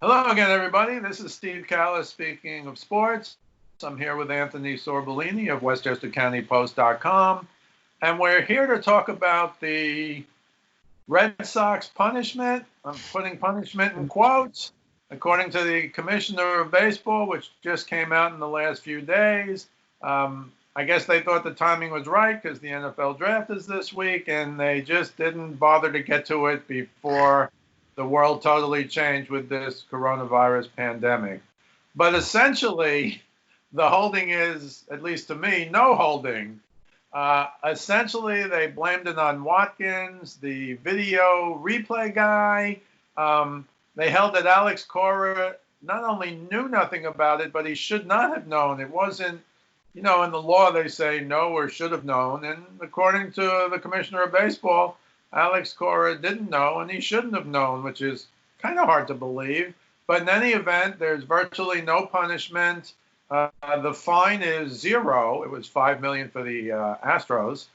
Hello again, everybody. This is Steve Callis speaking of sports. I'm here with Anthony Sorbellini of WestchesterCountyPost.com, and we're here to talk about the Red Sox punishment. I'm putting punishment in quotes. According to the Commissioner of Baseball, which just came out in the last few days, I guess they thought the timing was right because the NFL draft is this week, and they just didn't bother to get to it before the world totally changed with this coronavirus pandemic. But essentially, the holding is, at least to me, no holding. Essentially, they blamed it on Watkins, the video replay guy. They held that Alex Cora not only knew nothing about it, but he should not have known. It wasn't, in the law they say no or should have known. And according to the Commissioner of Baseball, Alex Cora didn't know and he shouldn't have known, which is kind of hard to believe. But in any event, there's virtually no punishment. The fine is zero. It was $5 million for the Astros.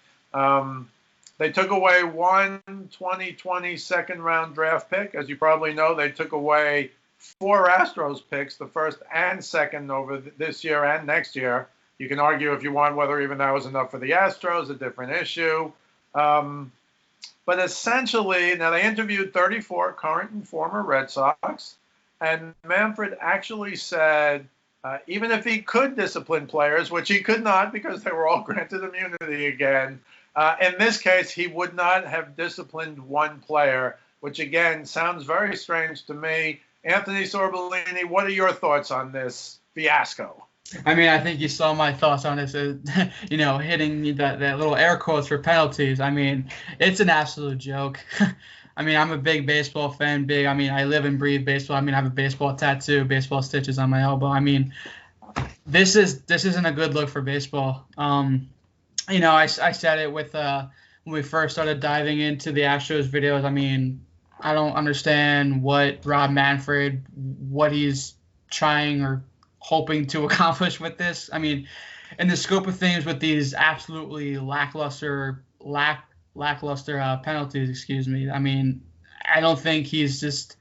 They took away one 2020 second-round draft pick. As you probably know, they took away four Astros picks, the first and second over this year and next year. You can argue if you want whether even that was enough for the Astros, a different issue. But essentially, now they interviewed 34 current and former Red Sox, and Manfred actually said even if he could discipline players, which he could not because they were all granted immunity again, in this case, he would not have disciplined one player, which again sounds very strange to me. Anthony Sorbellini, what are your thoughts on this fiasco? I think you saw my thoughts on this, hitting that little air quotes for penalties. It's an absolute joke. I'm a big baseball fan, I live and breathe baseball. I have a baseball tattoo, baseball stitches on my elbow. This isn't a good look for baseball. I said it with when we first started diving into the Astros videos. I don't understand what Rob Manfred, what he's trying or hoping to accomplish with this. In the scope of things with these absolutely lackluster penalties, I don't think he's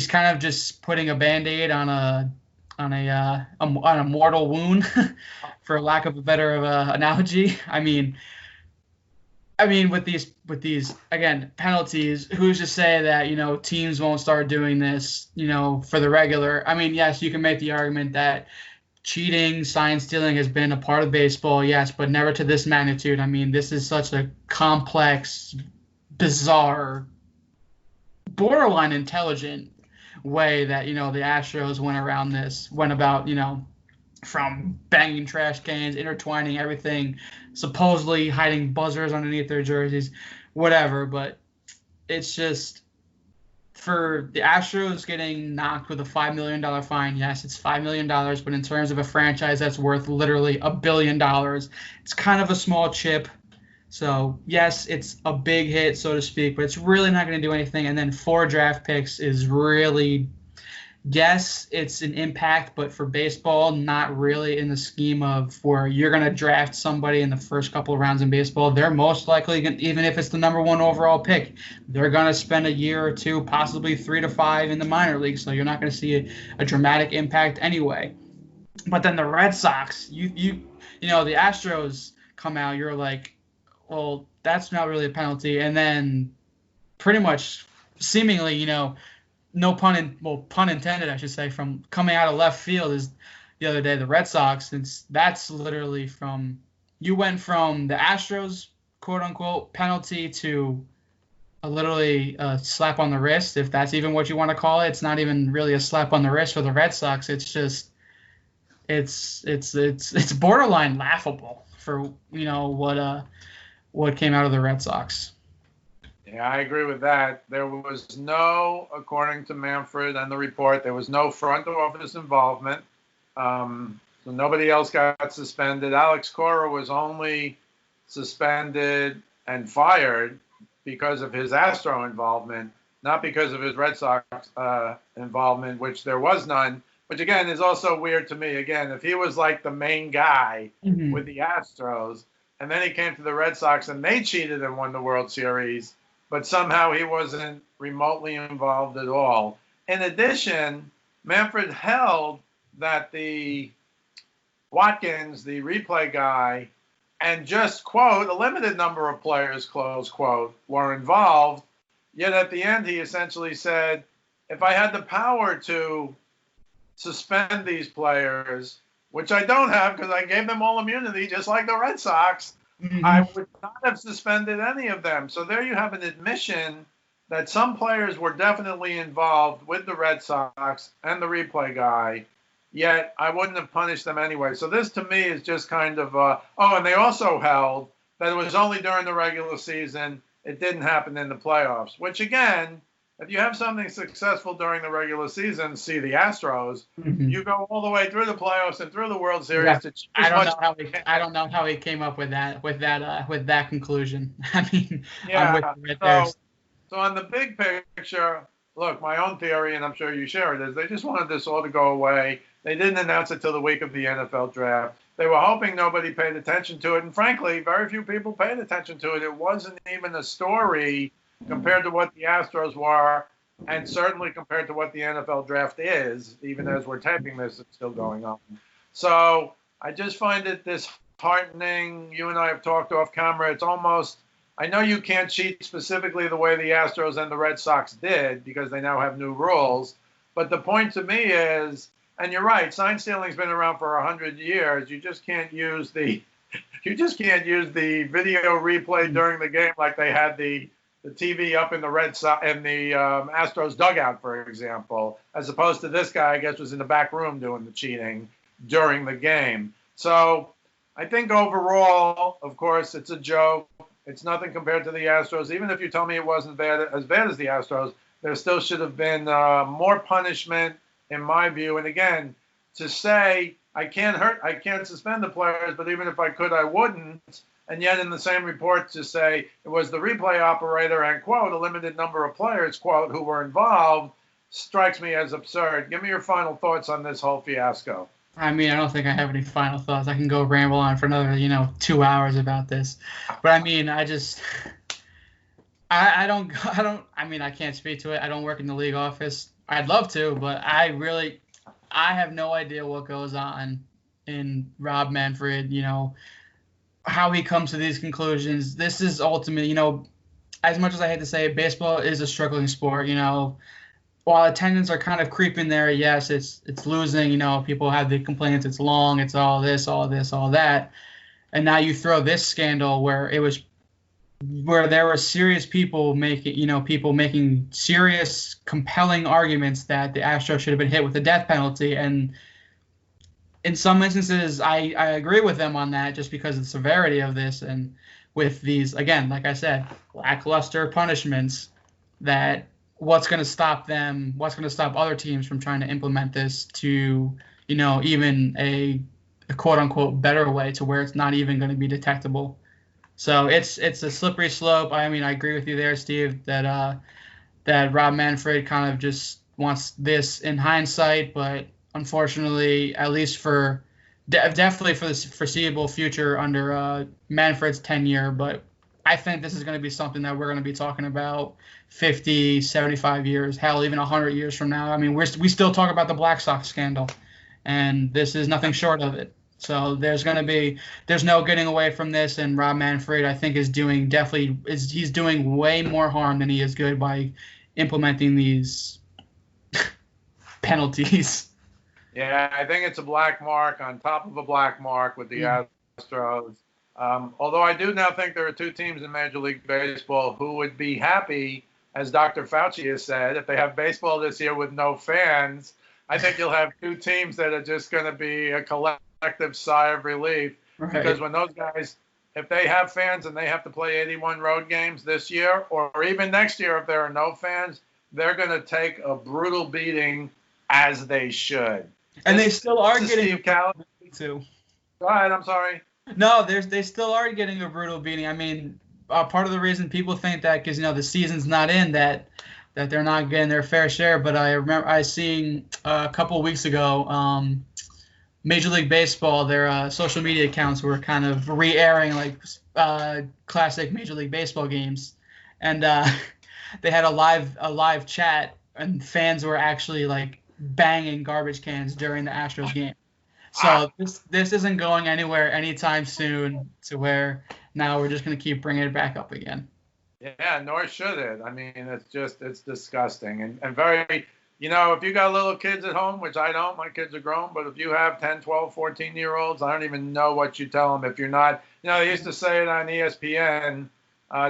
kind of just putting a Band-Aid on a mortal wound, for lack of a better analogy. With these again penalties, who's to say that teams won't start doing this for the regular? Yes, you can make the argument that cheating, sign stealing has been a part of baseball, yes, but never to this magnitude. This is such a complex, bizarre, borderline intelligent way that the Astros went about from banging trash cans, intertwining everything, supposedly hiding buzzers underneath their jerseys, whatever. But it's just, for the Astros getting knocked with a $5 million fine, yes, it's $5 million, but in terms of a franchise that's worth literally $1 billion, it's kind of a small chip. So, yes, it's a big hit, so to speak, but it's really not going to do anything. And then 4 draft picks is really, yes, it's an impact, but for baseball, not really in the scheme of where you're going to draft somebody in the first couple of rounds in baseball. They're most likely, even if it's the number 1 overall pick, they're going to spend a year or two, possibly 3 to 5 in the minor leagues, so you're not going to see a dramatic impact anyway. But then the Red Sox, the Astros come out, you're like, well, that's not really a penalty. And then pretty much seemingly, no pun intended, I should say, from coming out of left field is the other day, the Red Sox. That's literally you went from the Astros, quote unquote, penalty to literally a slap on the wrist, if that's even what you want to call it. It's not even really a slap on the wrist for the Red Sox. It's just, it's borderline laughable for, what came out of the Red Sox. Yeah, I agree with that. There was no, according to Manfred and the report, there was no front office involvement. So nobody else got suspended. Alex Cora was only suspended and fired because of his Astro involvement, not because of his Red Sox involvement, which there was none, which again is also weird to me. Again, if he was like the main guy with the Astros, and then he came to the Red Sox and they cheated and won the World Series, but somehow he wasn't remotely involved at all. In addition, Manfred held that the Watkins, the replay guy, and just, quote, a limited number of players, close quote, were involved. Yet at the end, he essentially said, if I had the power to suspend these players, which I don't have because I gave them all immunity, just like the Red Sox, I would not have suspended any of them. So there you have an admission that some players were definitely involved with the Red Sox and the replay guy, yet I wouldn't have punished them anyway. So this to me is just kind of, and they also held that it was only during the regular season. It didn't happen in the playoffs, which again, if you have something successful during the regular season, see the Astros, you go all the way through the playoffs and through the World Series. Yeah. I don't know how he came up with that conclusion. I mean, yeah. So on the big picture, look, my own theory, and I'm sure you share it, is they just wanted this all to go away. They didn't announce it till the week of the NFL draft. They were hoping nobody paid attention to it, and frankly, very few people paid attention to it. It wasn't even a story compared to what the Astros were, and certainly compared to what the NFL draft is. Even as we're taping this, it's still going on. So I just find it disheartening. You and I have talked off camera. It's almost, I know you can't cheat specifically the way the Astros and the Red Sox did because they now have new rules. But the point to me is, and you're right, sign stealing's been around for 100 years. You just can't use the video replay during the game like they had the TV up in the Red Sox and the Astros dugout, for example, as opposed to this guy, I guess, was in the back room doing the cheating during the game. So I think overall, of course, it's a joke. It's nothing compared to the Astros. Even if you tell me it wasn't as bad as the Astros, there still should have been more punishment, in my view. And again, to say I can't suspend the players, but even if I could, I wouldn't. And yet in the same report to say it was the replay operator and, quote, a limited number of players, quote, who were involved, strikes me as absurd. Give me your final thoughts on this whole fiasco. I mean, I don't think I have any final thoughts. I can go ramble on for another, 2 hours about this. But I mean, I can't speak to it. I don't work in the league office. I'd love to, but I have no idea what goes on in Rob Manfred, how he comes to these conclusions. This is ultimately, as much as I hate to say it, baseball is a struggling sport, While attendance are kind of creeping there, yes, it's losing, people have the complaints, it's long, it's all this, all that. And now you throw this scandal where there were serious people making serious, compelling arguments that the Astros should have been hit with the death penalty. And in some instances, I agree with them on that just because of the severity of this. And with these, again, like I said, lackluster punishments, that what's going to stop them, what's going to stop other teams from trying to implement this to, even a quote-unquote better way to where it's not even going to be detectable. So it's a slippery slope. I mean, I agree with you there, Steve, that Rob Manfred kind of just wants this in hindsight, but unfortunately, at least definitely for the foreseeable future under Manfred's tenure, but I think this is going to be something that we're going to be talking about 50, 75 years, hell, even 100 years from now. I mean, we still talk about the Black Sox scandal, and this is nothing short of it. So there's no getting away from this, and Rob Manfred, I think, he's doing way more harm than he is good by implementing these penalties. Yeah, I think it's a black mark on top of a black mark with the Astros. Although I do now think there are two teams in Major League Baseball who would be happy, as Dr. Fauci has said, if they have baseball this year with no fans. I think you'll have two teams that are just going to be a collective sigh of relief. Right. Because when those guys, if they have fans and they have to play 81 road games this year, or even next year if there are no fans, they're going to take a brutal beating, as they should. And they still are getting Steve Callis too. Go ahead, I'm sorry. No, they still are getting a brutal beating. I mean, part of the reason people think that because the season's not in that they're not getting their fair share. But I remember I seen a couple of weeks ago, Major League Baseball, their social media accounts were kind of re-airing classic Major League Baseball games, and they had a live chat, and fans were actually banging garbage cans during the Astros game. So this isn't going anywhere anytime soon to where now we're just going to keep bringing it back up again. Yeah, nor should it. I mean, it's disgusting and very, if you got little kids at home, which I don't, my kids are grown, but if you have 10, 12, 14-year-olds, I don't even know what you tell them if you're not, they used to say it on ESPN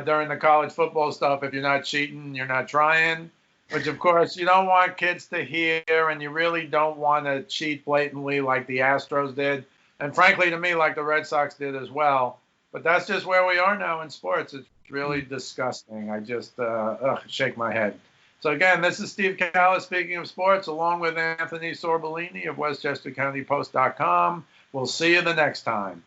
during the college football stuff, if you're not cheating, you're not trying, which of course you don't want kids to hear, and you really don't want to cheat blatantly like the Astros did, and frankly to me like the Red Sox did as well. But that's just where we are now in sports. It's really disgusting. I just shake my head. So again, this is Steve Callis speaking of sports, along with Anthony Sorbellini of WestchesterCountyPost.com. We'll see you the next time.